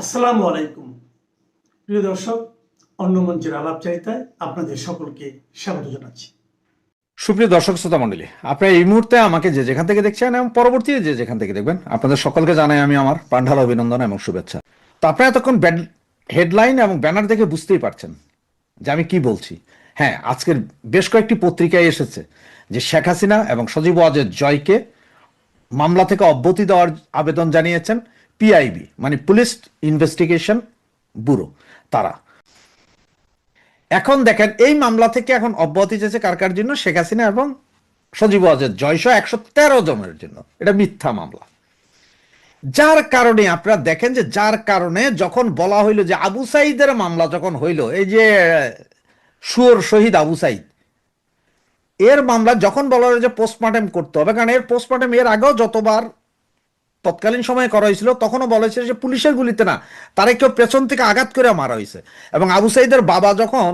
আসসালামু আলাইকুম প্রিয় দর্শক, অন্য মঞ্চের আলাপচারিতায় আপনাদের সকলকে স্বাগত জানাচ্ছি। সুপ্রিয় দর্শক শ্রোতা মণ্ডলী, আপনারা এই মুহূর্তে আমাকে যে যেখান থেকে দেখছেন এবং পরবর্তী যে যেখান থেকে দেখবেন, আপনাদের সকলকে জানাই আমি আমার প্রাণঢালা অভিনন্দন এবং শুভেচ্ছা। তো আপনারা এতক্ষণ হেডলাইন এবং ব্যানার দেখে বুঝতেই পারছেন যে আমি কি বলছি। হ্যাঁ, আজকের বেশ কয়েকটি পত্রিকায় এসেছে যে শেখ হাসিনা এবং সজীব ওয়াজেদ জয়কে মামলা থেকে অব্যাহতি দেওয়ার আবেদন জানিয়েছেন পিআইবি, মানে পুলিশ ইনভেস্টিগেশন ব্যুরো। তারা এখন দেখেন এই মামলা থেকে এখন অব্যাহতি চেয়েছে কার কার জন্য? শেখ হাসিনা এবং সজীব ওয়াজেদ জয় সহ 113 জনের জন্য। এটা মিথ্যা মামলা। যার কারণে আপনারা দেখেন যে যার কারণে যখন বলা হইল যে আবু সাইদের মামলা যখন হইল, এই যে শুয়োর শহীদ আবু সাইদ, এর মামলা যখন বলা হলো যে পোস্টমর্টেম করতে হবে, কারণ এর পোস্টমর্টেম এর আগেও যতবার তৎকালীন সময়ে করা হয়েছিল তখনও বলা হয়েছিল যে পুলিশের গুলিতে না, তারা কেউ পেছন থেকে আঘাত করে মারা হয়েছে। এবং আবু সাইদের বাবা যখন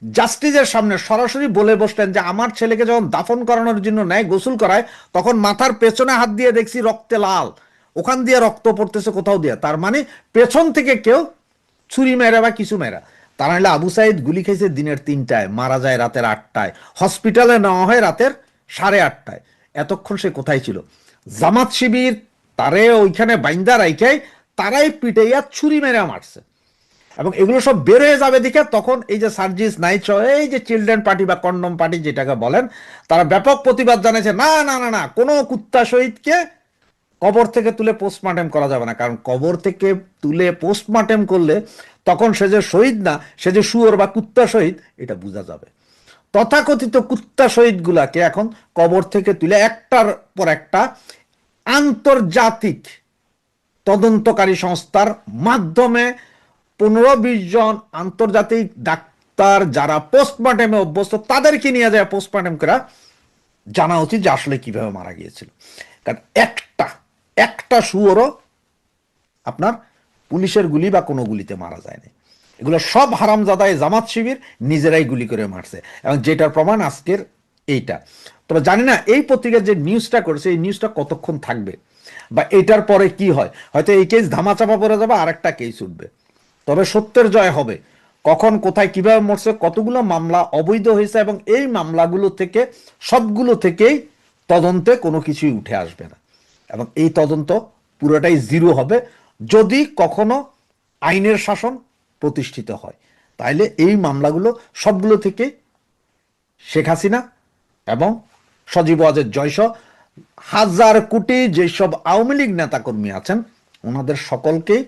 জাস্টিসের সামনে সরাসরি বলে বসলেন যে আমার ছেলেকে যখন দাফন করানোর জন্য নেয়, গোসল করায়, তখন মাথার পেছনে হাত দিয়ে দেখছি রক্তে লাল, ওখান দিয়ে রক্ত পড়তেছে কোথাও দিয়ে, তার মানে পেছন থেকে কেউ ছুরি মেরা বা কিছু মেরা। তা নাহলে আবু সাইদ গুলি খেয়েছে দিনের 3টায়, মারা যায় রাতের 8টায়, হসপিটালে নেওয়া হয় রাতের 8:30টায়। এতক্ষণ সে কোথায় ছিল? জামাত শিবির তারে ওইখানে বাইন্দা রাইখাই তারাই পিটাইয়া ছুরি মেরে মারছে। এবং এগুলো সব বের হয়ে যাবে দেখে তখন এই যে সার্জিস নাইট, এই যে চিলড্রেন পার্টি বা কন্ডম পার্টি যেটাকে বলেন, তারা ব্যাপক প্রতিবাদ জানিয়েছে, না না না না, কোনো কুত্তা শহীদকে কবর থেকে তুলে পোস্টমর্টেম করা যাবে না। কারণ কবর থেকে তুলে পোস্টমর্টেম করলে তখন সে যে শহীদ না, সে যে শুয়োর বা কুত্তা শহীদ, এটা বোঝা যাবে। তথাকথিত কুত্তা শহীদ গুলাকে এখন কবর থেকে তুলে একটার পর একটা আন্তর্জাতিক তদন্তকারী সংস্থার মাধ্যমে 15-20 জন আন্তর্জাতিক ডাক্তার যারা পোস্টমর্টেমে অভ্যস্ত, তাদেরকে নিয়ে যায় পোস্টমর্টেম করা, জানা উচিত যে আসলে কিভাবে মারা গিয়েছিল। কারণ একটা শুয়োরও আপনার পুলিশের গুলি বা কোনো গুলিতে মারা যায়নি। এগুলো সব হারামজাদায় জামাত শিবির নিজেরাই গুলি করে মারছে, এবং যেটার প্রমাণ আজকের এইটা। তবে জানি না এই পত্রিকার যে নিউজটা করেছে এই নিউজটা কতক্ষণ থাকবে বা এটার পরে কি হয়। হয়তো এই কেস ধামাচাপা পড়ে যাবে, আর একটা কেস উঠবে। তবে সত্যের জয় হবে। কখন কোথায় কিভাবে মরছে, কতগুলো মামলা অবৈধ হয়েছে, এবং এই মামলাগুলো থেকে সবগুলো থেকেই তদন্তে কোনো কিছুই উঠে আসবে না, এবং এই তদন্ত পুরোটাই জিরো হবে যদি কখনো আইনের শাসন প্রতিষ্ঠিত হয়। তাইলে এই মামলাগুলো সবগুলো থেকে শেখ হাসিনা এবং সজীব ওয়াজেদ জয়সহ হাজার কোটি যেসব আওয়ামী লীগ নেতাকর্মী আছেন ওনাদের সকলকেই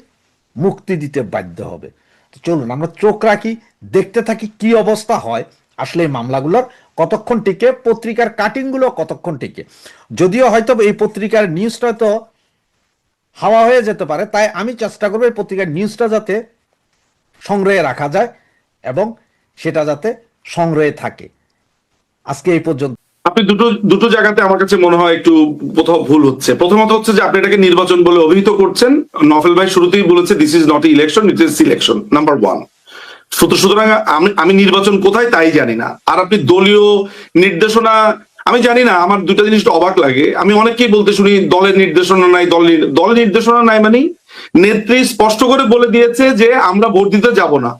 মুক্তি দিতে বাধ্য হবে। তো চলুন আমরা চোখ রাখি, দেখতে থাকি কি অবস্থা হয়, আসলে এই মামলাগুলোর কতক্ষণ টিকে, পত্রিকার কাটিংগুলো কতক্ষণ টিকে। যদিও হয়তো এই পত্রিকার নিউজটা তো হাওয়া হয়ে যেতে পারে, তাই আমি চেষ্টা করবো এই পত্রিকার নিউজটা যাতে সংগ্রহে রাখা যায় এবং সেটা যাতে সংগ্রহে থাকে। আজকে এই পর্যন্ত। আপনি দুটো জায়গাতে আমার কাছে মনে হয় একটু কোথাও ভুল হচ্ছে। প্রথমত হচ্ছে যে আপনি এটাকে নির্বাচন বলে অভিহিত করছেন। নফেল ভাই শুরুতেই বলেছে this is not election, it is selection, number 1। সুতরাং আমি নির্বাচন কোথায় তাই জানি না। আর আপনি দলীয় নির্দেশনা, আমি জানি না, আমার দুটা জিনিস অবাক লাগে। আমি অনেককেই বলতে শুনি দলের নির্দেশনা নাই, দলের নির্দেশনা নাই মানে নেত্রী স্পষ্ট করে বলে দিয়েছে যে আমরা ভোট দিতে যাব না।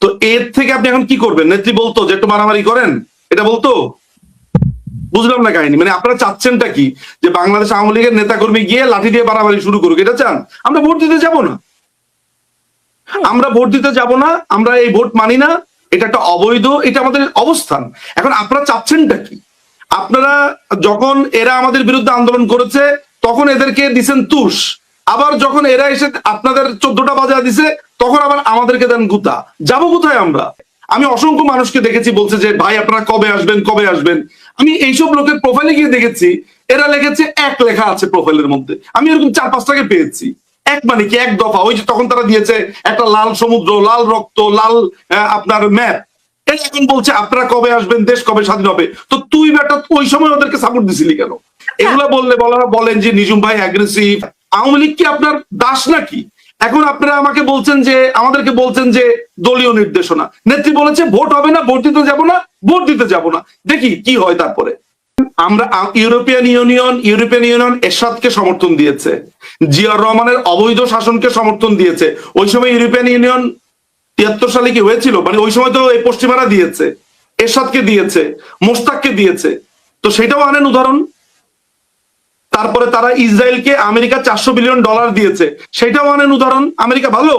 তো এর থেকে আপনি এখন কি করবেন? নেত্রী বলতো যে একটু মারামারি করেন, এটা বলতো? বুঝলাম না কাহিনী। মানে আপনারা চাচ্ছেনটা কি? যে বাংলাদেশ আওয়ামী লীগের নেতাকর্মী গিয়ে লাঠি দিয়ে বাড়াবাড়ি শুরু করুক, এটা চান? আমরা ভোট দিতে যাব না, আমরা ভোট দিতে যাব না, আমরা এই ভোট মানি না, এটা একটা অবৈধ, এটা আমাদের অবস্থান। এখন আপনারা চাচ্ছেনটা কি? আপনারা যখন এরা আমাদের বিরুদ্ধে আন্দোলন করেছে তখন এদেরকে দিছেন তুষ, আবার যখন এরা এসে আপনাদের 14টা বাজা দিছে তখন আবার আমাদেরকে দেন গুতা। যাবো কোথায় আমরা? আমি অসংখ্য মানুষকে দেখেছি বলছে যে ভাই আপনারা কবে আসবেন কবে আসবেন। আমি এইসব লোকের প্রোফাইলে গিয়ে দেখেছি এরা লিখেছে এক লেখা আছে প্রোফাইলের মধ্যে, আমি এরকম 4-5টাকে পেয়েছি। এক মানে কি এক দফা, ওই যে তখন তারা দিয়েছে একটা লাল সমুদ্র, লাল রক্ত, লাল আপনার ম্যাপ। এখন বলছে আপনারা কবে আসবেন, দেশ কবে স্বাধীন হবে। তো তুই বেটা ওই সময় ওদেরকে সাপোর্ট দিছিলি কেন? এগুলা বললে বলেন যে নিজুম ভাই অ্যাগ্রেসিভ। আওয়ামী লীগ কি আপনার দাস নাকি? এখন আপনারা আমাকে বলছেন যে, আমাদেরকে বলছেন যে দলীয় নির্দেশনা। নেত্রী বলেছে ভোট হবে না, ভোট দিতে যাব না, ভোট দিতে যাব না, দেখি কি হয় তারপরে। আমরা ইউরোপিয়ান ইউনিয়ন এরশাদকে সমর্থন দিয়েছে, জিয়াউর রহমানের অবৈধ শাসনকে সমর্থন দিয়েছে। ওই সময় ইউরোপিয়ান ইউনিয়ন 73 সালে কি হয়েছিল, মানে ওই সময় তো এই পশ্চিমারা দিয়েছে, এরশাদকে দিয়েছে, মোশতাককে দিয়েছে, তো সেটাও আনেন উদাহরণ। তারপরে তারা ইসরায়েলকে আমেরিকা $400 বিলিয়ন দিয়েছে, সেটাও আনেন উদাহরণ। আমেরিকা ভালো?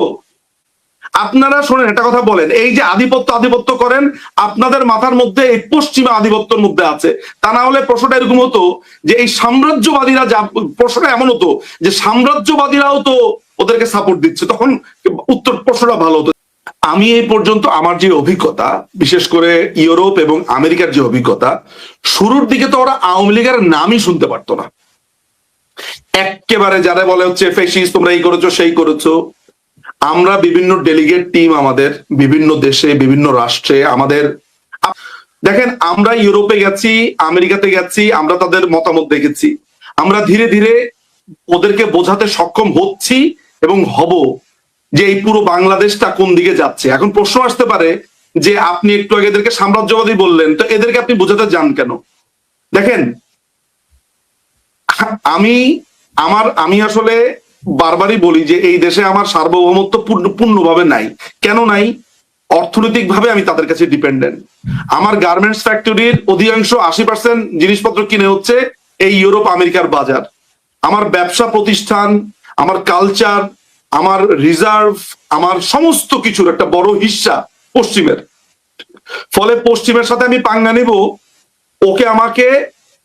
আপনারা শোনেন, একটা কথা বলেন, এই যে আধিপত্য করেন, আপনাদের মাথার মধ্যে এই পশ্চিমা আধিপত্যের মধ্যে আছে। তা না হলে প্রশ্নটা এরকম হতো যে এই সাম্রাজ্যবাদীরা, যা প্রশ্নটা এমন হতো যে সাম্রাজ্যবাদীরাও তো ওদেরকে সাপোর্ট দিচ্ছে, তখন উত্তর প্রশ্নটা ভালো হতো। আমি এই পর্যন্ত আমার যে অভিজ্ঞতা, বিশেষ করে ইউরোপ এবং আমেরিকার যে অভিজ্ঞতা, শুরুর দিকে তো ওরা আওয়ামী লীগের নামই শুনতে পারতো না। একেবারে যারা বলে হচ্ছে ফেসিস্ট, তোমরা এই করেছো সেই করেছো। আমরা বিভিন্ন ডেলিগেট টিম, আমাদের বিভিন্ন দেশে বিভিন্ন রাষ্ট্রে, আমাদের দেখেন, আমরা ইউরোপে গেছি, আমেরিকাতে গেছি, আমরা তাদের মতামত দেখেছি, আমরা ধীরে ধীরে ওদেরকে বোঝাতে সক্ষম হচ্ছি এবং হব যে এই পুরো বাংলাদেশটা কোন দিকে যাচ্ছে। এখন প্রশ্ন আসতে পারে যে আপনি একটু আগে এদেরকে সাম্রাজ্যবাদী বললেন, তো এদেরকে আপনি বোঝাতে যান কেন? দেখেন, আমি আসলে বারবারই বলি যে এই দেশে আমার সার্বভৌমত্ব পূর্ণভাবে নাই। কেন নাই? অর্থনৈতিক ভাবে আমি তাদের কাছে ডিপেন্ডেন্ট। আমার গার্মেন্টস ফ্যাক্টরির অধিকাংশ 80% জিনিসপত্র কিনে হচ্ছে এই ইউরোপ আমেরিকার বাজার। আমার ব্যবসা প্রতিষ্ঠান, আমার কালচার, আমার রিজার্ভ, আমার সমস্ত কিছুর একটা বড় হিস্সা পশ্চিমের। ফলে পশ্চিমের সাথে আমি পাঙ্গা নেব, ওকে আমাকে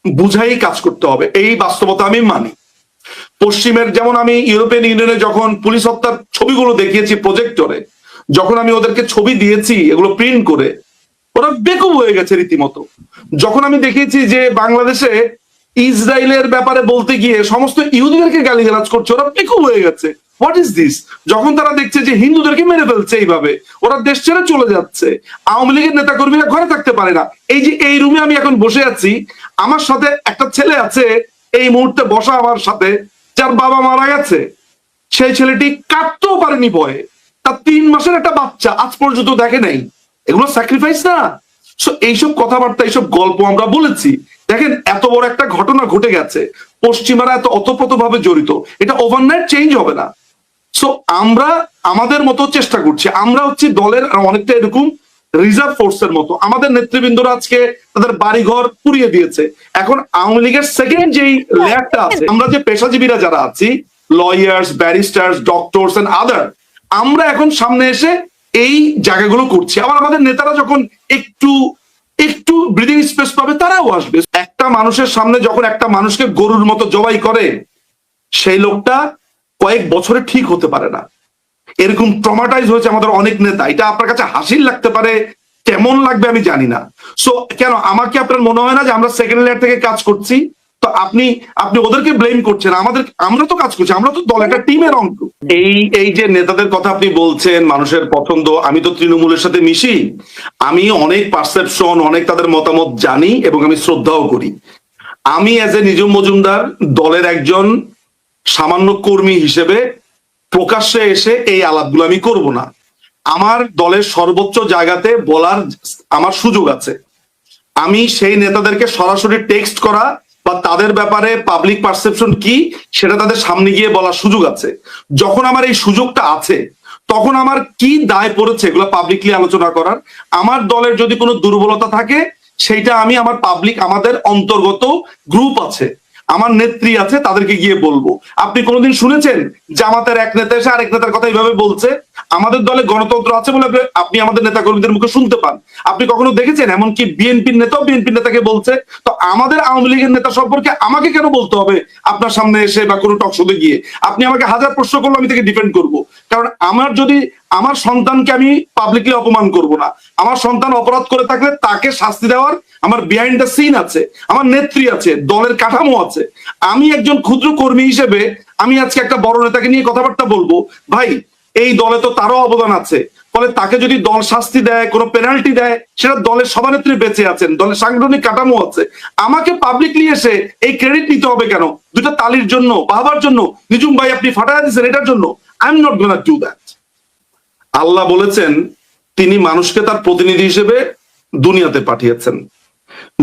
বুঝাই কাজ করতে হবে, এই বাস্তবতা আমি মানি। পশ্চিমের, যেমন আমি ইউরোপিয়ান ইউনিয়নে যখন পুলিশ হত্যার ছবিগুলো দেখিয়েছি প্রজেক্টরে, যখন আমি ওদেরকে ছবি দিয়েছি এগুলো প্রিন্ট করে, ওরা বেকুব হয়ে গেছে রীতিমতো। যখন আমি দেখিয়েছি যে বাংলাদেশে ইসরায়েলের ব্যাপারে বলতে গিয়ে সমস্ত ইহুদিদেরকে গালিগালাজ করছে, ওরা বেকুব হয়ে গেছে। What is this? যখন তারা দেখছে যে হিন্দুদেরকে মেরে ফেলছে এইভাবে, ওরা দেশ ছেড়ে চলে যাচ্ছে। আওয়ামী লীগের নেতা কর্মীরা ঘরে থাকতে পারে না। এই যে এই রুমে আমি এখন বসে আছি, আমার সাথে একটা ছেলে আছে এই মুহূর্তে বসা আমার সাথে, যার বাবা মারা গেছে। সেই ছেলেটি কাটতেও পারেনি ভয়ে, তার 3 মাসের একটা বাচ্চা আজ পর্যন্ত দেখে নাই। এগুলো স্যাক্রিফাইস না? এইসব কথাবার্তা, এইসব গল্প আমরা বলেছি। দেখেন, এত বড় একটা ঘটনা ঘটে গেছে, পশ্চিমারা এত অতপ্রত ভাবে জড়িত, এটা ওভারনাইট চেঞ্জ হবে না। সো আমরা আমাদের মতো চেষ্টা করছি। আমরা হচ্ছে দলের অনেকটা এরকম রিজার্ভ ফোর্সের মতো। আমাদের নেতৃবৃন্দরা আজকে তাদের বাড়িঘর পুড়িয়ে দিয়েছে। এখন আওয়ামী লীগের সেকেন্ড যেই লেয়ারটা আছে, আমরা যে পেশাজীবীরা যারা আছি, lawyers, barristers, doctors and other, আমরা এখন সামনে এসে এই জায়গাগুলো করছি। আবার আমাদের নেতারা যখন একটু একটু ব্রিদিং স্পেস পাবে, তারাও আসবে। একটা মানুষের সামনে যখন একটা মানুষকে গরুর মতো জবাই করে, সেই লোকটা কয়েক বছরে ঠিক হতে পারে না। এরকম ট্রমাটাইজ হয়েছে আমাদের অনেক নেতা। এটা আপনার কাছে হাসির লাগতে পারে, কেমন লাগবে আমি জানি না। সো কেন আমাকে আপনার মনে হয় না যে আমরা সেকেন্ড লেয়ার থেকে কাজ করছি? তো আপনি ওদেরকে ব্লেম করছেন, আমরা তো কাজ করছি, আমরা তো দল, একটা টিমের অংশ। এই যে নেতাদের কথা আপনি বলছেন, মানুষের পছন্দ, আমি তো তৃণমূলের সাথে মিশি, আমি অনেক পারসেপশন, অনেক তাদের মতামত জানি এবং আমি শ্রদ্ধাও করি। আমি এজ এ নিজুম মজুমদার দলের একজন সামান্য কর্মী হিসেবে প্রকাশ্যে এসে এই আলাপগুলো আমি করব না। আমার দলের সর্বোচ্চ জায়গাতে বলার আমার সুযোগ আছে। আমি সেই নেতাদেরকে সরাসরি টেক্সট করা বা তাদের ব্যাপারে পাবলিক পারসেপশন কি সেটা তাদের সামনে গিয়ে বলার সুযোগ আছে। যখন আমার এই সুযোগটা আছে, তখন আমার কি দায় পড়েছে এগুলো পাবলিকলি আলোচনা করার। আমার দলের যদি কোনো দুর্বলতা থাকে, সেইটা আমি আমার পাবলিক, আমাদের অন্তর্গত গ্রুপ আছে, আমার নেত্রী আছে, তাদেরকে গিয়ে বলবো। আপনি কোনোদিন শুনেছেন জামাতের এক নেতা এসে আরেক নেতার কথা এইভাবে বলছে? আমাদের দলে গণতন্ত্র আছে বলে আপনি আমাদের নেতা কর্মীদের মুখে শুনতে পান। আপনি কখনো দেখেছেন এমনকি বিএনপির নেতাও বিএনপির নেতাকে বলছে? তো আমাদের আওয়ামী লীগের নেতা সম্পর্কে আমাকে কেন বলতে হবে আপনার সামনে এসে বা কোনো টক শোতে গিয়ে? আপনি আমাকে 1000 প্রশ্ন করলে আমি তাকে ডিফেন্ড করব। কারণ আমার সন্তানকে আমি পাবলিকলি অপমান করব না। আমার সন্তান অপরাধ করে থাকলে তাকে শাস্তি দেওয়ার আমার বিহাইন্ড দ্য সিন আছে, আমার নেত্রী আছে, দলের কাঠামো আছে। আমি একজন ক্ষুদ্র কর্মী হিসেবে আমি আজকে একটা বড় নেতাকে নিয়ে কথাবার্তা বলবো, ভাই এই দলে তো তারও অবদান আছে। ফলে তাকে যদি দল শাস্তি দেয়, কোনো পেনাল্টি দেয়, সেটা দলের সভানেত্রী বেঁচে আছেন, দলের সাংগঠনিক কাঠামো আছে। আমাকে পাবলিকলি এসে এই ক্রেডিট নিতে হবে কেন? দুটা তালির জন্য, বাহবার জন্য, নিজুম ভাই আপনি ফাটায় দিচ্ছেন এটার জন্য? I am not gonna do that. Allah বলেছেন তিনি মানুষকে তার প্রতিনিধি হিসেবে দুনিয়াতে পাঠিয়েছেন।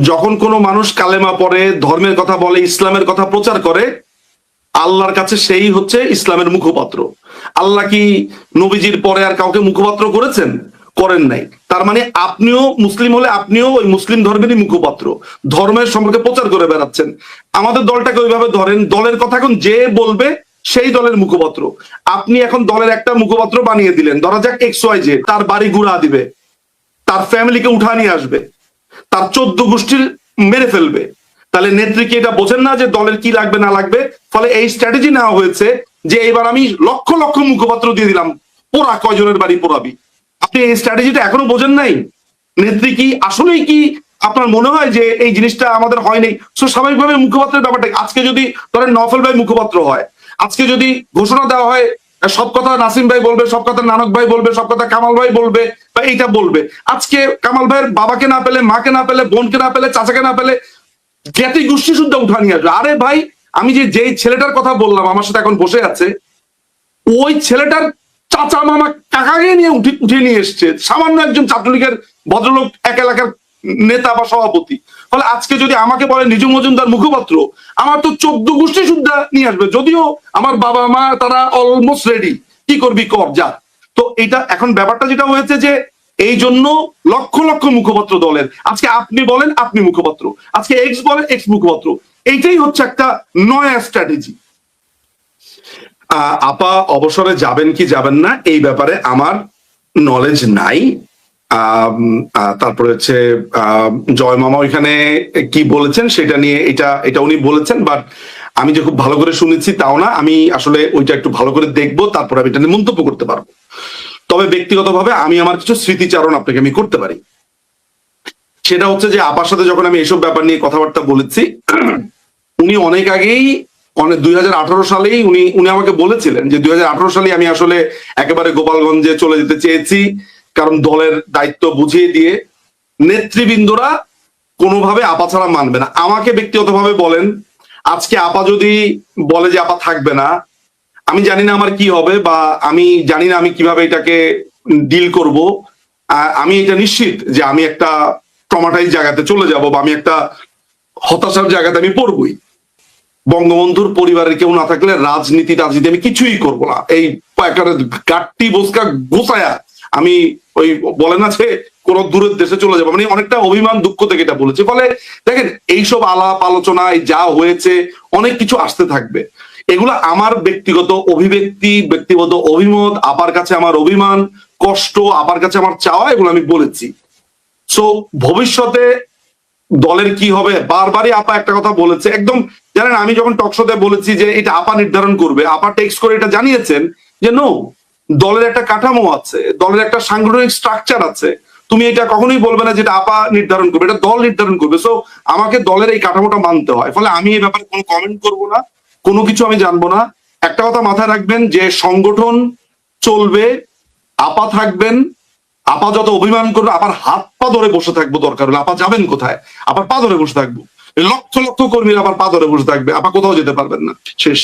যখন কোনো মানুষ কালেমা পড়ে, ধর্মের কথা বলে, ইসলামের কথা প্রচার করে, আল্লাহর কাছে সেই হচ্ছে ইসলামের মুখপাত্র। আল্লাহ কি নবীজির পরে আর কাউকে মুখপাত্র করেছেন? করেন নাই। তার মানে আপনিও মুসলিম হলে আপনিও ওই মুসলিম ধর্মেরই মুখপাত্র, ধর্মের সম্পর্কে প্রচার করে বেড়াচ্ছেন। আমাদের দলটাকে ওইভাবে ধরেন, দলের কথা এখন যে বলবে সেই দলের মুখপাত্র। আপনি এখন দলের একটা মুখপাত্র বানিয়ে দিলেন, ধরা যাক XYZ, তার বাড়ি ঘুরা দিবে, তার ফ্যামিলিকে উঠা নিয়ে আসবে, তার 14 গোষ্ঠীর মেরে ফেলবে। তাহলে নেত্রী কি এটা বোঝেন না যে দলের কি লাগবে না লাগবে? ফলে এই স্ট্র্যাটেজি নেওয়া হয়েছে যে এবার আমি লক্ষ লক্ষ মুখপাত্র দিয়ে দিলাম, পোড়া কয়জনের বাড়ি পোড়াবি। আপনি এই স্ট্র্যাটেজিটা এখনো বোঝেন নাই? নেত্রী কি আসলেই কি আপনার মনে হয় যে এই জিনিসটা আমাদের হয় নাই? সো স্বাভাবিকভাবে মুখপাত্রের ব্যাপারটা, আজকে যদি ধরেন নফল ভাই মুখপাত্র হয়, আজকে যদি ঘোষণা দেওয়া হয় সব কথা নাসিম ভাই বলবে, সব কথা নানক ভাই বলবে, সব কথা কামাল ভাই বলবে বা এইটা বলবে, আজকে কামাল ভাইয়ের বাবাকে না পেলে, মাকে না পেলে, বোনকে না পেলে, চাচাকে না পেলে, জ্ঞাতি গোষ্ঠী শুদ্ধ উঠা নিয়ে আসবে। আরে ভাই, আমি যেই ছেলেটার কথা বললাম আমার সাথে এখন বসে আছে, ওই ছেলেটার চাচা মামা কাকাকে নিয়ে উঠিয়ে নিয়ে এসছে, সামান্য একজন ছাত্রলীগের ভদ্রলোক, এক এলাকার নেতা বা সভাপতি। ফলে আজকে যদি আমাকে বলে নিজু মজুমদার মুখপাত্র, আমার তো 14 গোষ্ঠী শুদ্ধ নিয়ে আসবে, যদিও আমার বাবা মা তারা অলমোস্ট রেডি, কি করবি কর যা। তো এটা এখন ব্যাপারটা যেটা হয়েছে যে এই জন্য লক্ষ লক্ষ মুখপাত্র দলের, আজকে আপনি বলেন আপনি মুখপাত্র, আজকে এক্স বলেন এক্স মুখপাত্র। এইটাই হচ্ছে একটা নয়া স্ট্র্যাটেজি। আপা অবসরে যাবেন কি যাবেন না এই ব্যাপারে আমার নলেজ নাই। তারপরে হচ্ছে জয় মামা ওইখানে কি বলেছেন সেটা নিয়ে, এটা উনি বলেছেন, বাট আমি যে খুব ভালো করে শুনেছি তাও না, আমি আসলে ওইটা একটু ভালো করে দেখবো, তারপর আমি এটা নিয়ে মন্তব্য করতে পারবো। তবে ব্যক্তিগতভাবে আমি আমার কিছু স্মৃতিচারণ আপনাকে আমি করতে পারি। সেটা হচ্ছে যে আপার সাথে যখন আমি এইসব ব্যাপার নিয়ে কথাবার্তা বলেছি, উনি অনেক আগেই, 2018 সালেই উনি আমাকে বলেছিলেন যে 2018 সালে আমি আসলে একেবারে গোপালগঞ্জে চলে যেতে চেয়েছি, কারণ দলের দায়িত্ব বুঝিয়ে দিয়ে নেতৃবৃন্দরা কোনোভাবে আপা ছাড়া মানবে না। আমাকে ব্যক্তিগতভাবে বলেন, আজকে আপা যদি বলে যে আপা থাকবে না, আমি জানি না আমার কি হবে, বা আমি জানি না আমি কিভাবে এটাকে ডিল করব। আমি এটা নিশ্চিত যে আমি একটা ট্রমাটাইজ জায়গাতে চলে যাব, বা আমি একটা হতাশার জায়গাতে আমি পড়বই। বঙ্গবন্ধুর পরিবারের কেউ না থাকলে রাজনীতি আমি কিছুই করব না। এই গাট্টি বোসকা গোসায়া আমি ওই বলে না যে কোন দূরের দেশে চলে যাবো, মানে অনেকটা অভিমান দুঃখ থেকে এটা বলেছে। ফলে দেখেন, এইসব আলাপ আলোচনায় যা হয়েছে অনেক কিছু আসতে থাকবে। এগুলো আমার ব্যক্তিগত অভিব্যক্তি, ব্যক্তিগত অভিমত, আপার কাছে আমার অভিমান, কষ্ট, আপার কাছে আমার চাওয়া, এগুলো আমি বলেছি। সো ভবিষ্যতে দলের কি হবে, বারবারই আপা একটা কথা বলেছে, একদম জানেন, আমি যখন টকশোতে বলেছি যে এটা আপা নির্ধারণ করবে, আপা টেক্সট করে এটা জানিয়েছেন যে নো, দলের একটা কাঠামো আছে, দলের একটা সাংগঠনিক স্ট্রাকচার আছে, তুমি এটা কখনোই বলবে না যেটা আপা নির্ধারণ করবে, এটা দল নির্ধারণ করবে। সো আমাকে দলের এই কাঠামোটা মানতে হয়। ফলে আমি এই ব্যাপারে কোনো কমেন্ট করব না, কোনো কিছু আমি জানবো না। একটা কথা মাথায় রাখবেন যে সংগঠন চলবে, আপা থাকবেন, আপা যত অভিমান করবে আপার হাত পা ধরে বসে থাকবো, দরকার হলে। আপা যাবেন কোথায়? আপার পা ধরে বসে থাকবো। লক্ষ লক্ষ কর্মীরা আবার পা ধরে বসে থাকবে, আপা কোথাও যেতে পারবেন না। শেষ।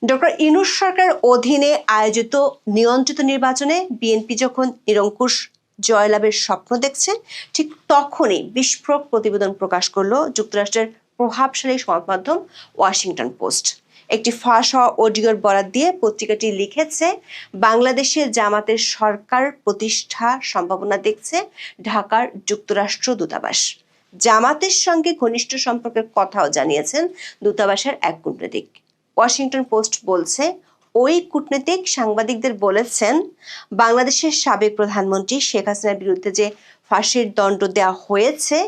ডক্টর ইউনূস সরকারের অধীনে আয়োজিত নিয়ন্ত্রিত নির্বাচনে বিএনপি যখন নিরঙ্কুশ জয়লাভের স্বপ্ন দেখছে, ঠিক তখনই বিস্ফোরক প্রতিবেদন প্রকাশ করল যুক্তরাষ্ট্রের প্রভাবশালী সংবাদ মাধ্যম ওয়াশিংটন পোস্ট। একটি ফাঁস হওয়া অডিওর বরাত দিয়ে পত্রিকাটি লিখেছে, বাংলাদেশে জামাতের সরকার প্রতিষ্ঠা সম্ভাবনা দেখছে ঢাকার যুক্তরাষ্ট্র দূতাবাস। জামাতের সঙ্গে ঘনিষ্ঠ সম্পর্কের কথাও জানিয়েছেন দূতাবাসের এক কূটনীতিক। ওয়াশিংটন পোস্ট বলছে, ওই কূটনীতিক সাংবাদিকদের বলেছেন, বাংলাদেশের সাবেক প্রধানমন্ত্রী শেখ হাসিনার বিরুদ্ধে যে ফাঁসির দণ্ড দেওয়া হয়েছে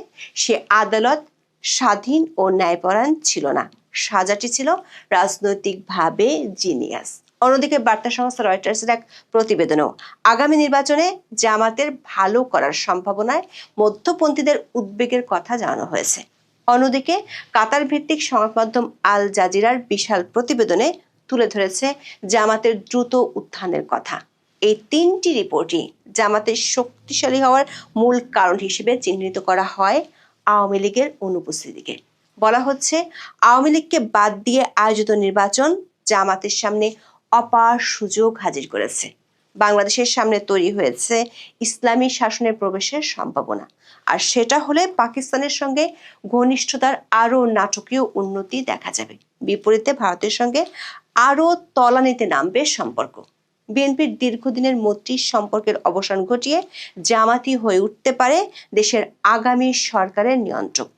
সে আদালত স্বাধীন ও ন্যায়পরায়ণ ছিল না, সাজাটি ছিল রাজনৈতিকভাবে জিনিয়াস। অন্যদিকে বার্তা সংস্থা রয়টার্সের এক প্রতিবেদনেও আগামী নির্বাচনে জামাতের ভালো করার সম্ভাবনায় মধ্যপন্থীদের উদ্বেগের কথা জানানো হয়েছে। অন্যদিকে কাতার ভিত্তিক সংবাদ মাধ্যম আল জাজিরার বিশাল প্রতিবেদনে তুলে ধরেছে জামাতের দ্রুত উত্থানের কথা। এই তিনটি রিপোর্টই জামাতের শক্তিশালী হওয়ার মূল কারণ হিসেবে চিহ্নিত করা হয় আওয়ামী লীগের অনুপস্থিতিকে। বলা হচ্ছে, আওয়ামী লীগকে বাদ দিয়ে আয়োজিত নির্বাচন জামাতের সামনে অপার সুযোগ হাজির করেছে। বাংলাদেশের সামনে তৈরি হয়েছে ইসলামী শাসনের প্রবেশের সম্ভাবনা, আর সেটা হলে পাকিস্তানের সঙ্গে ঘনিষ্ঠতার আরো নাটকীয় উন্নতি দেখা যাবে। বিপরীতে ভারতের সঙ্গে আরো তলানিতে নামবে সম্পর্ক। বিএনপির দীর্ঘদিনের মৈত্রী সম্পর্কের অবসান ঘটিয়ে জামাতি হয়ে উঠতে পারে দেশের আগামী সরকারের নিয়ন্ত্রক।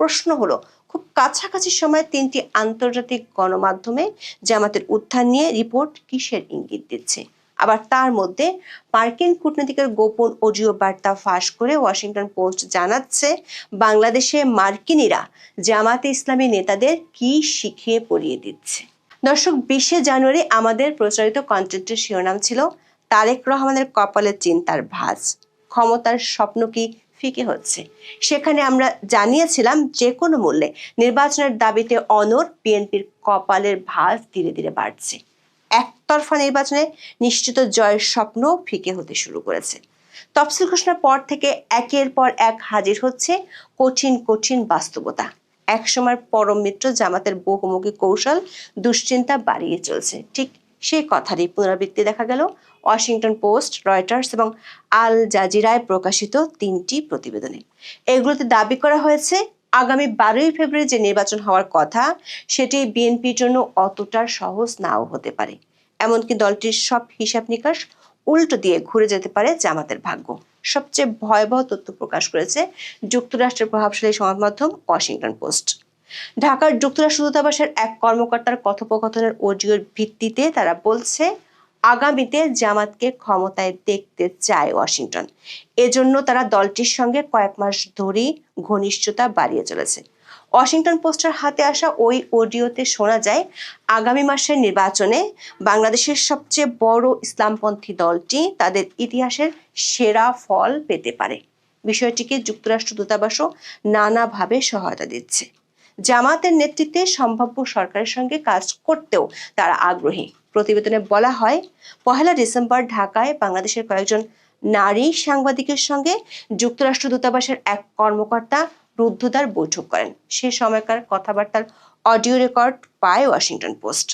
প্রশ্ন হলো, খুব কাছাকাছি সময়ে 3টি আন্তর্জাতিক গণমাধ্যমে জামাতের উত্থান নিয়ে রিপোর্ট কিসের ইঙ্গিত দিচ্ছে? আবার তার মধ্যে মার্কিন কূটনীতিকের গোপন অডিও বার্তা ফাঁস করে ওয়াশিংটন পোস্ট জানাচ্ছে বাংলাদেশে মার্কিনীরা জামাতে ইসলামী নেতাদের কি শিখিয়ে পড়িয়ে দিচ্ছে। দর্শক, 20শে জানুয়ারি আমাদের প্রচারিত কন্টেন্টের শিরোনাম ছিল তারেক রহমানের কপালে চিন্তার ভাঁজ, ক্ষমতার স্বপ্ন কি ফিকে হচ্ছে। সেখানে আমরা জানিয়েছিলাম যে কোনো মূল্যে নির্বাচনের দাবিতে অনড় বিএনপির কপালের ভাঁজ ধীরে ধীরে বাড়ছে। একতরফা নির্বাচনে নিশ্চিত জয়ের স্বপ্ন ফিকে হতে শুরু করেছে। তফসিল ঘোষণার পর থেকে একের পর এক হাজির হচ্ছে কঠিন কঠিন বাস্তবতা। একসময় পরম মিত্র জামাতের বহুমুখী কৌশল দুশ্চিন্তা বাড়িয়ে চলছে। ঠিক সেই কথারই পুনরাবৃত্তি দেখা গেল ওয়াশিংটন পোস্ট, রয়টার্স এবং আল জাজিরায় প্রকাশিত 3টি প্রতিবেদনে। এগুলোতে দাবি করা হয়েছে আগামী 12ই ফেব্রুয়ারি যে নির্বাচন হওয়ার কথা সেটি বিএনপির জন্য অতটা সহজ নাও হতে পারে। এমনকি দলটির সব হিসাব নিকাশ উল্টো দিয়ে ঘুরে যেতে পারে জামাতের ভাগ্য। সবচেয়ে ভয়াবহ তথ্য প্রকাশ করেছে যুক্তরাষ্ট্রের প্রভাবশালী সংবাদ মাধ্যম ওয়াশিংটন পোস্ট। ঢাকার যুক্তরাষ্ট্র দূতাবাসের এক কর্মকর্তার কথোপকথনের অডিওর ভিত্তিতে তারা বলছে, আগামীতে জামাতকে ক্ষমতায় দেখতে চায় ওয়াশিংটন। এজন্য তারা দলটির সঙ্গে কয়েক মাস ধরেই ঘনিষ্ঠতা বাড়িয়ে চলেছে। ওয়াশিংটন পোস্টের হাতে আসা ওই অডিওতে শোনা যায়, আগামী মাসের নির্বাচনে বাংলাদেশের সবচেয়ে বড় ইসলামপন্থী দলটি তাদের ইতিহাসের সেরা ফল পেতে পারে। বিষয়টিকে যুক্তরাষ্ট্র দূতাবাসও নানাভাবে সহায়তা দিচ্ছে। জামাতের নেতৃত্বে সম্ভাব্য সরকারের সঙ্গে কাজ করতেও তারা আগ্রহী। প্রতিবেদনে বলা হয়, 1 ডিসেম্বর ঢাকায় বাংলাদেশের কয়েকজন নারী সাংবাদিকের সঙ্গে যুক্তরাষ্ট্র দূতাবাসের এক কর্মকর্তা রুদ্ধদ্বার বৈঠক করেন। সে সময়কার কথাবার্তার অডিও রেকর্ড পায় ওয়াশিংটন পোস্ট।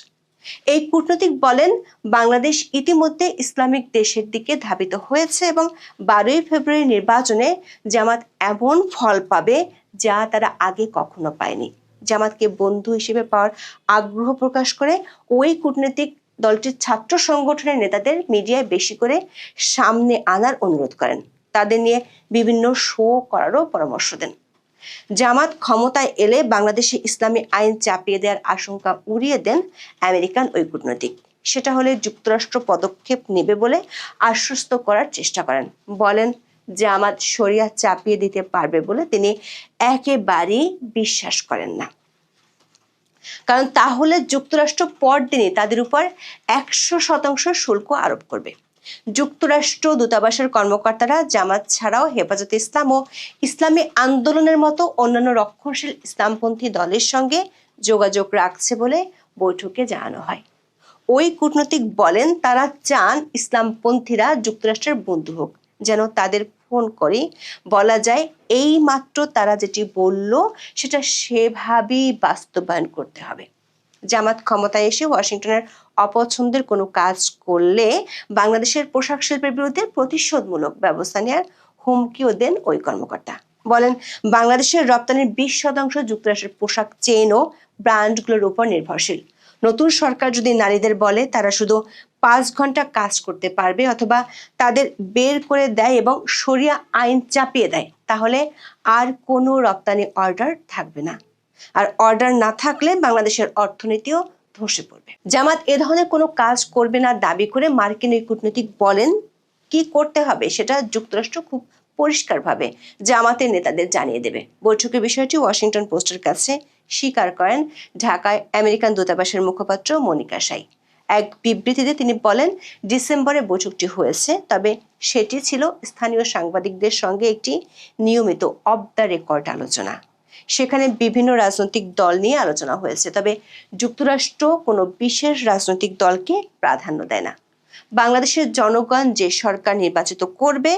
এই কূটনীতিক বলেন, বাংলাদেশ ইতিমধ্যে ইসলামিক দেশের দিকে ধাবিত হয়েছে এবং 12ই ফেব্রুয়ারি নির্বাচনে জামাত এমন ফল পাবে যা তারা আগে কখনো পায়নি। জামাতকে বন্ধু হিসেবে পাওয়ার আগ্রহ প্রকাশ করে ওই কূটনীতিক দলটির ছাত্র সংগঠনের নেতাদের মিডিয়ায় বেশি করে সামনে আনার অনুরোধ করেন। তাদের নিয়ে বিভিন্ন শো করারও পরামর্শ দেন। জামাত ক্ষমতায় এলে বাংলাদেশে ইসলামী আইন চাপিয়ে দেওয়ার আশঙ্কা উড়িয়ে দেন আমেরিকান ওই কূটনীতিক। সেটা হলে যুক্তরাষ্ট্র পদক্ষেপ নেবে বলে আশ্বস্ত করার চেষ্টা করেন। বলেন, জামাত শরিয়া চাপিয়ে দিতে পারবে বলে তিনি একেবারেই বিশ্বাস করেন না, কারণ তাহলে যুক্তরাষ্ট্র পরদিনই তাদের উপর 100% শুল্ক আরোপ করবে। যুক্তরাষ্ট্র দূতাবাসের কর্মকর্তারা জামাত ছাড়াও হেফাজতে ইসলাম ও ইসলামী আন্দোলনের মতো অন্যান্য রক্ষণশীল ইসলামপন্থী দলের সঙ্গে যোগাযোগ রাখছে বলে বৈঠকে জানানো হয়। ওই কূটনীতিক বলেন, তারা চান ইসলামপন্থীরা যুক্তরাষ্ট্রের বন্ধু হোক, যেন তাদের ফোন করে বলা যায় এই মাত্র তারা যেটি বলল সেটা সেভাবেই বাস্তবায়ন করতে হবে। জামাত ক্ষমতায় এসে ওয়াশিংটনের অপছন্দের কোনো কাজ করলে বাংলাদেশের পোশাক শিল্পের বিরুদ্ধে প্রতিশোধমূলক ব্যবস্থা নেওয়ার হুমকিও দেন ওই কর্মকর্তা। বলেন, বাংলাদেশের রপ্তানির 20% যুক্তরাষ্ট্রের পোশাক চেইন ও ব্র্যান্ডগুলোর উপর নির্ভরশীল। নতুন সরকার যদি নারীদের বলে তারা শুধু 5 ঘন্টা কাজ করতে পারবে অথবা তাদের বের করে দেয় এবং শরিয়া আইন চাপিয়ে দেয়, তাহলে আর কোনো রপ্তানি অর্ডার থাকবে না। আর অর্ডার না থাকলে বাংলাদেশের অর্থনীতিও ধসে পড়বে। জামাত এ ধরনের কোনো কাজ করবে না দাবি করে মার্কিন ওই কূটনীতিক বলেন, কি করতে হবে সেটা যুক্তরাষ্ট্র খুব পরিষ্কারভাবে জামাতের নেতাদের জানিয়ে দেবে। বৈঠকের বিষয়টি ওয়াশিংটন পোস্টের কাছে স্বীকার করেন ঢাকায় আমেরিকান দূতাবাসের মুখপাত্র মনিকা সাই। এক বিবৃতিতে তিনি বলেন, ডিসেম্বরে বৈঠকটি হয়েছে, তবে সেটি ছিল স্থানীয় সাংবাদিকদের সঙ্গে একটি নিয়মিত অফ দ্য রেকর্ড আলোচনা। সেখানে বিভিন্ন রাজনৈতিক দল নিয়ে আলোচনা হয়েছে, তবে যুক্তরাষ্ট্র কোনো বিশেষ রাজনৈতিক দলকে প্রাধান্য দেয় না। বাংলাদেশের জনগণ যে সরকার নির্বাচিত করবে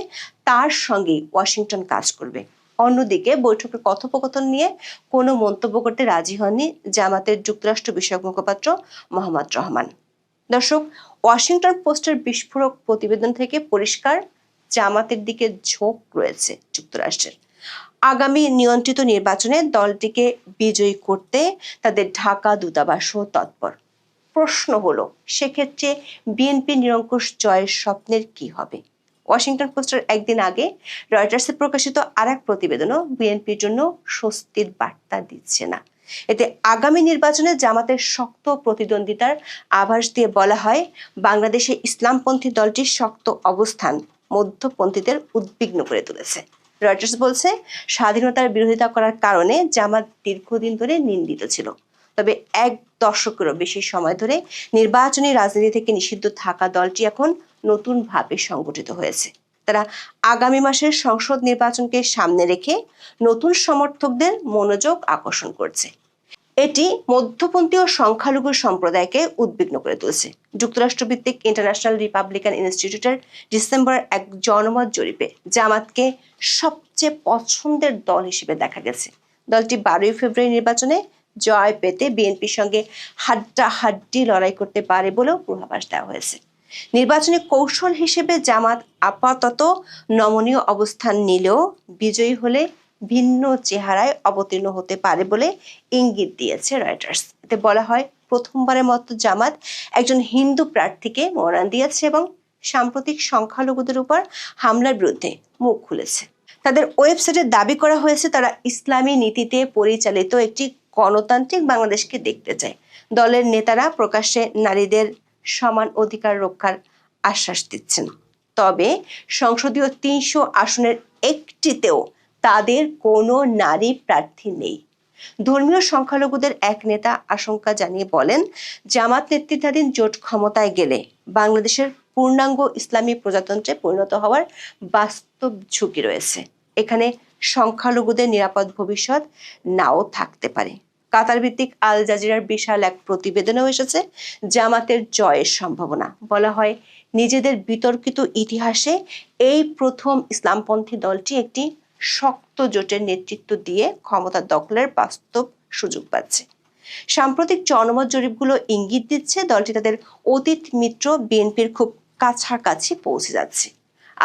তার সঙ্গে ওয়াশিংটন কাজ করবে। অন্যদিকে বৈঠকের কথোপকথন নিয়ে কোনো মন্তব্য করতে রাজি হননি জামাতের যুক্তরাষ্ট্র বিষয়ক মুখপাত্র মোহাম্মদ রহমান। দর্শক, ওয়াশিংটন পোস্টের বিস্ফোরক প্রতিবেদন থেকে পরিষ্কার জামাতের দিকে ঝোঁক রয়েছে যুক্তরাষ্ট্রের। আগামী নিয়ন্ত্রিত নির্বাচনে দলটিকে বিজয়ী করতে তাদের ঢাকা দূতাবাসও তৎপর। প্রশ্ন হলো, সেক্ষেত্রে বিএনপি নিরঙ্কুশ জয়ের স্বপ্নের কি হবে? ওয়াশিংটন পোস্টের একদিন আগে রয়টার্সে প্রকাশিত আরেক প্রতিবেদনও বিএনপির জন্য স্বস্তির বার্তা দিচ্ছে না। এতে আগামী নির্বাচনে জামাতের শক্ত প্রতিদ্বন্দ্বিতার আভাস দিয়ে বলা হয়, বাংলাদেশে ইসলামপন্থী দলটির শক্ত অবস্থান মধ্যপন্থীদের উদ্বিগ্ন করে তুলেছে। রয়টার্স বলছে, স্বাধীনতার বিরোধিতা করার কারণে জামাত দীর্ঘদিন ধরে নিন্দিত ছিল। তবে 1 দশকেরও বেশি সময় ধরে নির্বাচনী রাজনীতি থেকে নিষিদ্ধ থাকা দলটি এখন নতুনভাবে সংগঠিত হয়েছে। তারা আগামী মাসের সংসদ নির্বাচনকে সামনে রেখে নতুন সমর্থকদের মনোযোগ আকর্ষণ করছে। এটি মধ্যপন্থী ও সংখ্যালঘু সম্প্রদায়কে উদ্বিগ্ন করে তুলছে। যুক্তরাষ্ট্রভিত্তিক ইন্টারন্যাশনাল রিপাবলিকান ইনস্টিটিউটের ডিসেম্বরের এক জনমত জরিপে জামাতকে সবচেয়ে পছন্দের দল হিসেবে দেখা গেছে। দলটি 12 ফেব্রুয়ারি নির্বাচনে জয় পেতে বিএনপির সঙ্গে হাড্ডাহাড্ডি লড়াই করতে পারে বলেও পূর্বাভাস দেওয়া হয়েছে। নির্বাচনী কৌশল হিসেবে জামাত আপাতত নমনীয় অবস্থান নিলেও বিজয়ী হলে ভিন্ন চেহারায় অবতীর্ণ হতে পারে বলে ইঙ্গিত দিয়েছে রয়টার্স। এতে বলা হয়, প্রথমবারের মতো জামাত একজন হিন্দু প্রার্থীকে মনোনয়ন দিয়েছে এবং সাম্প্রতিক সংখ্যালঘুদের উপর হামলার বিরুদ্ধে মুখ খুলেছে। তাদের ওয়েবসাইটে দাবি করা হয়েছে, তারা ইসলামী নীতিতে পরিচালিত একটি গণতান্ত্রিক বাংলাদেশকে দেখতে চায়। দলের নেতারা প্রকাশ্যে নারীদের সমান অধিকার রক্ষার আশ্বাস দিচ্ছেন। তবে সংসদীয় 300 আসনের একটিতেও তাদের কোনো নারী প্রার্থী নেই। ধর্মীয় সংখ্যালঘুদের এক নেতা আশঙ্কা জানিয়ে বলেন, জামাত নেতৃত্বাধীন জোট ক্ষমতায় গেলে বাংলাদেশের পূর্ণাঙ্গ ইসলামী প্রজাতন্ত্রে পরিণত হওয়ার বাস্তব ঝুঁকি রয়েছে। এখানে সংখ্যালঘুদের নিরাপদ ভবিষ্যৎ নাও থাকতে পারে। কাতার ভিত্তিক আল জাজিরার বিশাল এক প্রতিবেদনেও এসেছে জামাতের জয়ের সম্ভাবনা। বলা হয়, নিজেদের বিতর্কিত ইতিহাসে এই প্রথম ইসলামপন্থী দলটি একটি শক্ত জোটের নেতৃত্ব দিয়ে ক্ষমতা দখলের বাস্তব সুযোগ পাচ্ছে। সাম্প্রতিক জনমত জরিপগুলো ইঙ্গিত দিচ্ছে দলটি তাদের অতীত মিত্র বিএনপির খুব কাছাকাছি পৌঁছে যাচ্ছে।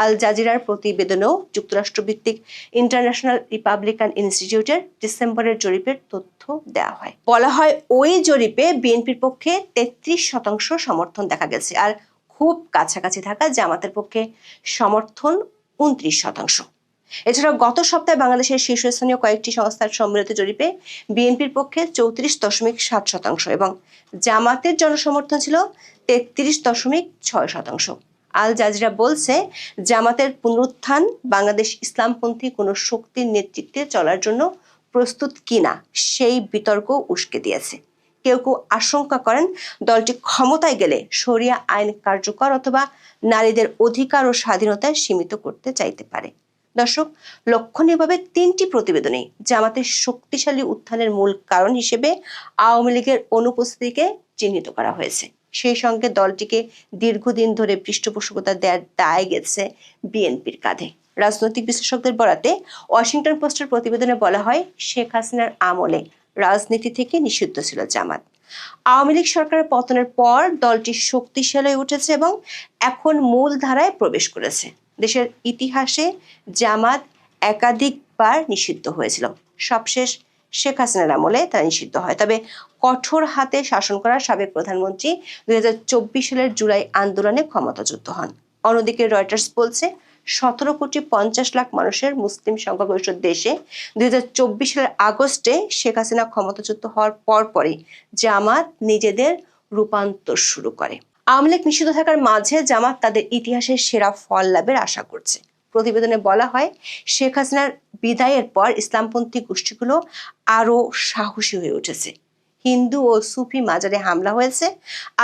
আল জাজিরার প্রতিবেদনেও যুক্তরাষ্ট্রভিত্তিক ইন্টারন্যাশনাল রিপাবলিকান ইনস্টিটিউটের ডিসেম্বরের জরিপের তথ্য দেওয়া হয়। বলা হয়, ওই জরিপে বিএনপির পক্ষে 33% সমর্থন দেখা গেছে, আর খুব কাছাকাছি থাকা জামাতের পক্ষে সমর্থন 29%। এছাড়াও গত সপ্তাহে বাংলাদেশের শীর্ষস্থানীয় কয়েকটি সংস্থার সম্মিলিত জরিপে বিএনপির পক্ষে 34.7% এবং জামাতের জনসমর্থন ছিল 33.6%। আল জাজিরা বলছে, জামাতের পুনরুত্থান বাংলাদেশ ইসলামপন্থী কোনো শক্তির নেতৃত্বে চলার জন্য প্রস্তুত কিনা সেই বিতর্ক উস্কে দিয়েছে। কেউ কেউ আশঙ্কা করেন, দলটি ক্ষমতায় গেলে শরিয়া আইন কার্যকর অথবা নারীদের অধিকার ও স্বাধীনতায় সীমিত করতে চাইতে পারে। দর্শক, লক্ষণীয়ভাবে 3টি প্রতিবেদনে জামাতের শক্তিশালী উত্থানের মূল কারণ হিসেবে আওয়ামী লীগের অনুপস্থিতিকে চিহ্নিত করা হয়েছে। সেই সঙ্গে দলটিকে দীর্ঘদিন ধরে পৃষ্ঠপোষকতা দেওয়ার দায় গেছে বিএনপির কাঁধে। রাজনৈতিক বিশ্লেষকদের বরাতে ওয়াশিংটন পোস্টের প্রতিবেদনে বলা হয়, শেখ হাসিনার আমলে রাজনীতি থেকে নিষিদ্ধ ছিল জামাত। আওয়ামী লীগ সরকারের পতনের পর দলটি শক্তিশালী হয়ে উঠেছে এবং এখন মূল ধারায় প্রবেশ করেছে। দেশের ইতিহাসে জামাত একাধিকবার নিষিদ্ধ হয়েছিল। সবশেষ শেখ হাসিনার আমলে তা নিষিদ্ধ হয়। তবে কঠোর হাতে শাসন করা সাবেক প্রধানমন্ত্রী 2024 সালের জুলাই আন্দোলনে ক্ষমতাচ্যুত হন। অন্যদিকে রয়টার্স বলছে, 17,50,00,000 মানুষের মুসলিম সংখ্যাগরিষ্ঠ দেশে 2024 সালের আগস্টে শেখ হাসিনা ক্ষমতাচ্যুত হওয়ার পরপরই জামাত নিজেদের রূপান্তর শুরু করে। আওয়ামী লীগ নিষিদ্ধ থাকার মাঝে জামাত তাদের ইতিহাসের সেরা ফল লাভের আশা করছে। প্রতিবেদনে বলা হয়, শেখ হাসিনার বিদায়ের পর ইসলামপন্থী গোষ্ঠীগুলো আরো সাহসী হয়ে উঠেছে। হিন্দু ও সুফি মাজারে হামলা হয়েছে।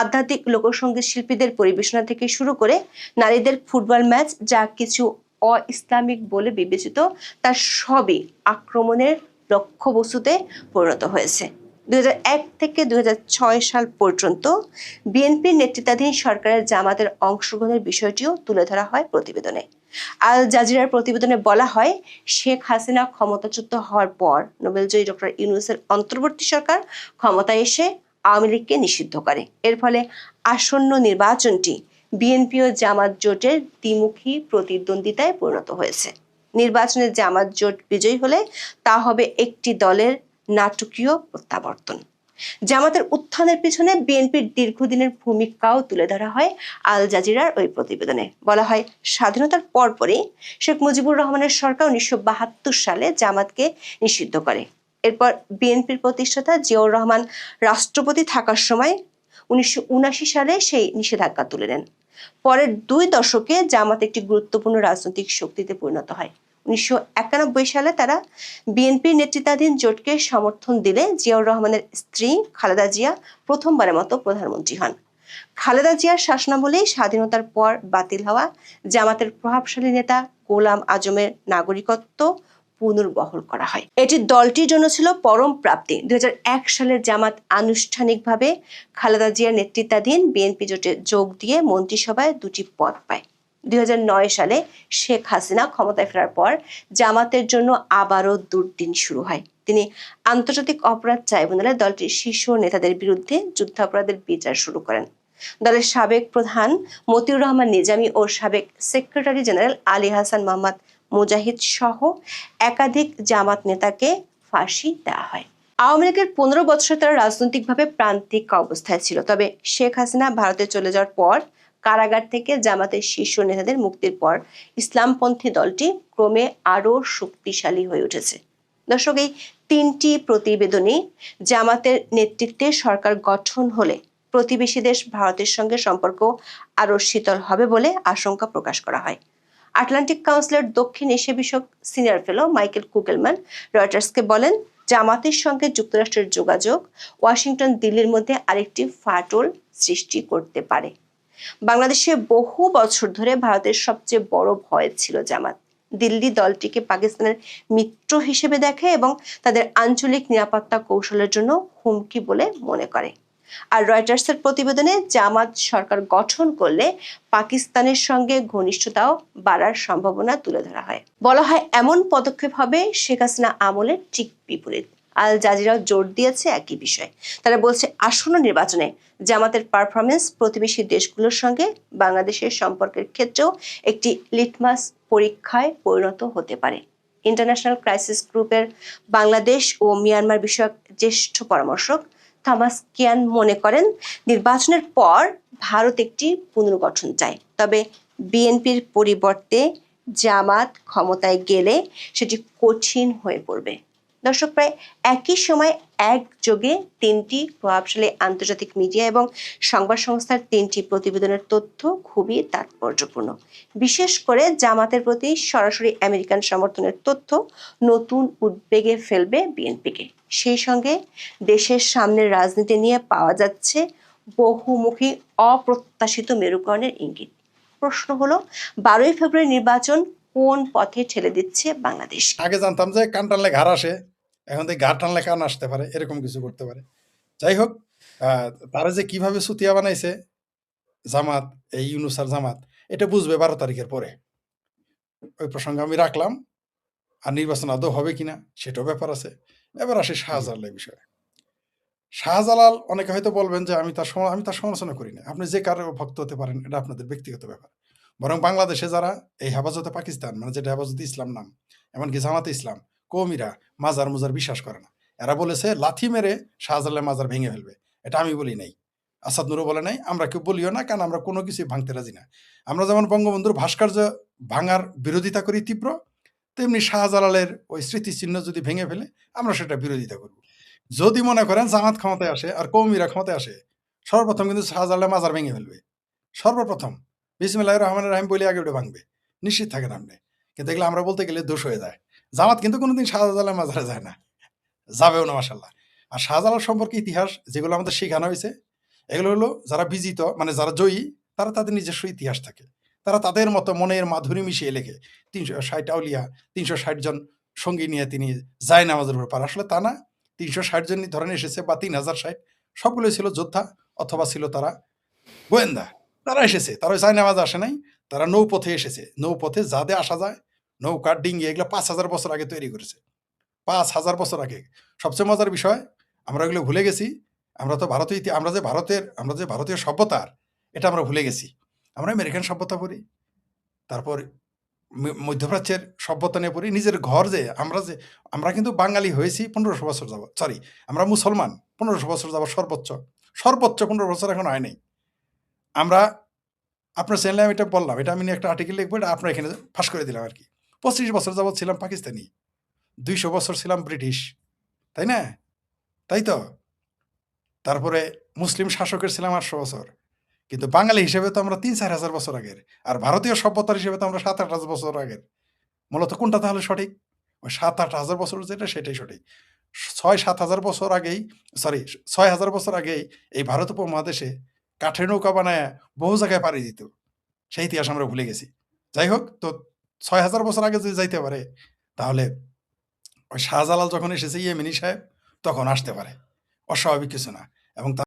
আধ্যাত্মিক লোকসঙ্গীত শিল্পীদের পরিবেশনা থেকে শুরু করে নারীদের ফুটবল ম্যাচ, যা কিছু অ-ইসলামিক বলে বিবেচিত, তার সবই আক্রমণের লক্ষ্যবস্তুতে পরিণত হয়েছে। 2001 থেকে 2006 সাল পর্যন্ত বিএনপির নেতৃত্বাধীন সরকারের জামাতের অংশগ্রহণের বিষয়টিও তুলে ধরা হয় প্রতিবেদনে। আল জাজিরার প্রতিবেদনে বলা হয়, শেখ হাসিনা ক্ষমতাচ্যুত হওয়ার পর নোবেলজয়ী ডক্টর ইউনূসের অন্তর্বর্তী সরকার ক্ষমতায় এসে আওয়ামী লীগকে নিষিদ্ধ করে। এর ফলে আসন্ন নির্বাচনটি বিএনপি ও জামাত জোটের দ্বিমুখী প্রতিদ্বন্দ্বিতায় পরিণত হয়েছে। নির্বাচনে জামাত জোট বিজয়ী হলে তা হবে একটি দলের নাটকীয় প্রত্যাবর্তন। জামাতের উত্থানের পিছনে বিএনপির দীর্ঘদিনের ভূমিকাও তুলে ধরা হয় আল জাজিরার ওই প্রতিবেদনে। বলা হয়, স্বাধীনতার পরপরই শেখ মুজিবুর রহমানের সরকার 1972 সালে জামাতকে নিষিদ্ধ করে। এরপর বিএনপির প্রতিষ্ঠাতা জিয়াউর রহমান রাষ্ট্রপতি থাকার সময় 1979 সালে সেই নিষেধাজ্ঞা তুলে নেন। পরের 2 দশকে জামাত একটি গুরুত্বপূর্ণ রাজনৈতিক শক্তিতে পরিণত হয়। 1991 সালে তারা বিএনপির নেতৃত্বাধীন জোটকে সমর্থন দিলে জিয়াউর রহমানের স্ত্রী খালেদা জিয়া প্রথমবারের মতো প্রধানমন্ত্রী হন। খালেদা জিয়ার শাসনামলেই স্বাধীনতার পর বাতিল হওয়া জামাতের প্রভাবশালী নেতা গোলাম আজমের নাগরিকত্ব পুনর্বহাল করা হয়। এটি দলটির জন্য ছিল পরম প্রাপ্তি। 2001 সালে জামাত আনুষ্ঠানিকভাবে খালেদা জিয়ার নেতৃত্বাধীন বিএনপি জোটে যোগ দিয়ে মন্ত্রিসভায় 2টি পদ পায়। 2009 সালে শেখ হাসিনা ক্ষমতায় ফেরার পর জামাতের জন্য আবারও দুর্দিন শুরু হয়। তিনি আন্তর্জাতিক অপরাধ ট্রাইব্যুনালে দলটির শীর্ষ নেতাদের বিরুদ্ধে যুদ্ধাপরাধের বিচার শুরু করেন। দলের সাবেক প্রধান মতিউর রহমান নিজামী ও সাবেক সেক্রেটারি জেনারেল আলী হাসান মোহাম্মদ মুজাহিদ সহ একাধিক জামাত নেতাকে ফাঁসি দেওয়া হয়। আওয়ামী লীগের 15 বছর তারা রাজনৈতিকভাবে প্রান্তিক অবস্থায় ছিল। তবে শেখ হাসিনা ভারতে চলে যাওয়ার পর কারাগার থেকে জামাতের শীর্ষ নেতাদের মুক্তির পর ইসলামপন্থী দলটি ক্রমে আরও শক্তিশালী হয়ে উঠেছে। দর্শক, এই 3টি প্রতিবেদনে জামাতের নেতৃত্বে সরকার গঠন হলে প্রতিবেশী দেশ ভারতের সঙ্গে সম্পর্ক আরও শীতল হবে বলে আশঙ্কা প্রকাশ করা হয়। আটলান্টিক কাউন্সিলের দক্ষিণ এশিয়া বিষয়ক সিনিয়র ফেলো মাইকেল কুগেলম্যান রয়টার্সকে বলেন, জামাতের সঙ্গে যুক্তরাষ্ট্রের যোগাযোগ ওয়াশিংটন দিল্লির মধ্যে আরেকটি ফাটল সৃষ্টি করতে পারে। বাংলাদেশে বহু বছর ধরে ভারতের সবচেয়ে বড় ভয় ছিল জামাত। দিল্লি দলটিকে পাকিস্তানের মিত্র হিসেবে দেখে এবং তাদের আঞ্চলিক নিরাপত্তা কৌশলের জন্য হুমকি বলে মনে করে। আর রয়টার্সের প্রতিবেদনে জামাত সরকার গঠন করলে পাকিস্তানের সঙ্গে ঘনিষ্ঠতাও বাড়ার সম্ভাবনা তুলে ধরা হয়। বলা হয়, এমন পদক্ষেপ হবে শেখ হাসিনা আমলের ঠিক বিপরীত। আল জাজিরাও জোর দিয়েছে একই বিষয়। তারা বলছে, আসন্ন নির্বাচনে জামাতের পারফরমেন্স প্রতিবেশী দেশগুলোর সঙ্গে বাংলাদেশের সম্পর্কের ক্ষেত্রেও একটি লিটমাস পরীক্ষায় পরিণত হতে পারে। ইন্টারন্যাশনাল ক্রাইসিস গ্রুপের বাংলাদেশ ও মিয়ানমার বিষয়ক জ্যেষ্ঠ পরামর্শক থমাস কিয়ান মনে করেন, নির্বাচনের পর ভারত একটি পুনর্গঠন চায়, তবে বিএনপির পরিবর্তে জামাত ক্ষমতায় গেলে সেটি কঠিন হয়ে পড়বে। দর্শক, প্রায় একই সময় একযোগে 3টি প্রভাবশালী আন্তর্জাতিক মিডিয়া এবং সংবাদ সংস্থার 3টি প্রতিবেদনের তথ্য খুবই তাৎপর্যপূর্ণ। বিশেষ করে জামাতের প্রতি সরাসরি আমেরিকান সমর্থনের তথ্য নতুন উদ্বেগে ফেলবে বিএনপিকে। সেই সঙ্গে দেশের সামনের রাজনীতি নিয়ে পাওয়া যাচ্ছে বহুমুখী অপ্রত্যাশিত মেরুকরণের ইঙ্গিত। প্রশ্ন হলো, 12ই ফেব্রুয়ারি নির্বাচন কোন পথে ঠেলে দিচ্ছে বাংলাদেশ? আগে জানতাম যে কান টানলে ঘাড় আসে, এখন থেকে ঘাড় টানলে কান আসতে পারে, এরকম কিছু করতে পারে। যাই হোক, তারা যে কিভাবে সুতিয়া বানাইছে জামাত, এই ইউনূস আর জামাত, এটা বুঝবে 12 তারিখের পরে। ওই প্রসঙ্গে আমি রাখলাম। আর নির্বাচন আদৌ হবে কিনা সেটাও ব্যাপার আছে। এবার আসে শাহজালালের বিষয়ে। শাহজালাল, অনেকে হয়তো বলবেন যে আমি তার সমালোচনা করি না। আপনি যে কারো ভক্ত হতে পারেন, এটা আপনাদের ব্যক্তিগত ব্যাপার। বরং বাংলাদেশে যারা এই হেফাজতে পাকিস্তান, মানে যেটা হেফাজতে ইসলাম নাম, এমনকি জামাতে ইসলাম, কৌমিরা মাজার মুজার বিশ্বাস করে না। এরা বলেছে লাথি মেরে শাহজালালের মাজার ভেঙে ফেলবে। এটা আমি বলি নাই, আসাদ নুরও বলে নাই, আমরা কেউ বলিও না, কারণ আমরা কোনো কিছু ভাঙতে রাজি না। আমরা যেমন বঙ্গবন্ধুর ভাস্কর্য ভাঙার বিরোধিতা করি তীব্র, তেমনি শাহজালালের ওই স্মৃতিচিহ্ন যদি ভেঙে ফেলে আমরা সেটা বিরোধিতা করব। যদি মনে করেন জামাত ক্ষমতায় আসে আর কৌমিরা ক্ষমতায় আসে, সর্বপ্রথম কিন্তু শাহজালালের মাজার ভেঙে ফেলবে। সর্বপ্রথম বিসমিল্লাহির রহমানির রহিম বলে আগে ওটা ভাঙবে, নিশ্চিত থাকেন আপনি। কিন্তু এগুলো আমরা বলতে গেলে দোষ হয়ে যায়। জামাত কিন্তু কোনোদিন শাহজালালের মাজারে যায় না, যাবেও না মাশাল্লাহ। আর শাহজালাল সম্পর্কে ইতিহাস যেগুলো আমাদের শেখানো হয়েছে, এগুলো হলো যারা বিজিত, মানে যারা জয়ী, তারা তাদের নিজস্ব ইতিহাস থাকে। তারা তাদের মতো মনের মাধুরী মিশিয়ে লেখে। 360 আউলিয়া, 360 জন সঙ্গী নিয়ে তিনি যায় নামাজের ব্যাপার। আসলে তা না, 360 জন ধরেন এসেছে, বা 3060, সবগুলোই ছিল যোদ্ধা অথবা ছিল তারা গোয়েন্দা। তারা এসেছে, তারা যায় নামাজ আসে নাই, তারা নৌপথে এসেছে। নৌপথে যাদে আসা যায়, নৌকা ডিঙ্গি, এগুলো 5000 বছর আগে তৈরি করেছে। 5000 বছর আগে। সবচেয়ে মজার বিষয়, আমরা এগুলো ভুলে গেছি। আমরা তো আমরা যে ভারতীয় সভ্যতার এটা আমরা ভুলে গেছি। আমরা আমেরিকান সভ্যতা পড়ি, তারপর মধ্যপ্রাচ্যের সভ্যতা নিয়ে পড়ি। নিজের ঘর যে আমরা কিন্তু বাঙালি হয়েছি 1500 বছর যাবত, সরি আমরা মুসলমান 1500 বছর যাবত, সর্বোচ্চ 15 বছর এখন হয় নাই। আমরা আপনার চ্যানেলে আমি এটা বললাম, এটা আমি নিয়ে একটা আর্টিকেল লিখবো, এটা আপনার এখানে ফাঁস করে দিলাম আর কি। 25 বছর যাবত ছিলাম পাকিস্তানি, 200 বছর ছিলাম ব্রিটিশ, তাই না? তাই তো? তারপরে মুসলিম শাসকের ছিলাম 800 বছর। কিন্তু বাঙালি হিসেবে তো আমরা 3-4 হাজার বছর আগের, আর ভারতীয় সভ্যতার হিসেবে তো আমরা 7-8 হাজার বছর আগের। মূলত কোনটা তাহলে সঠিক? ওই 7-8 হাজার বছর যেটা, সেটাই সঠিক। 6-7 হাজার বছর আগেই, সরি 6 হাজার বছর আগেই এই ভারত উপমহাদেশে কাঠের নৌকা বানায় বহু জায়গায় পাড়ি দিত। সেই ইতিহাস আমরা ভুলে গেছি। যাই হোক, তো 6 হাজার বছর আগে যদি যাইতে পারে, তাহলে ওই শাহজালাল যখন এসেছে, ইয়েমেনি সাহেব, তখন আসতে পারে। অস্বাভাবিক কিছু না। এবং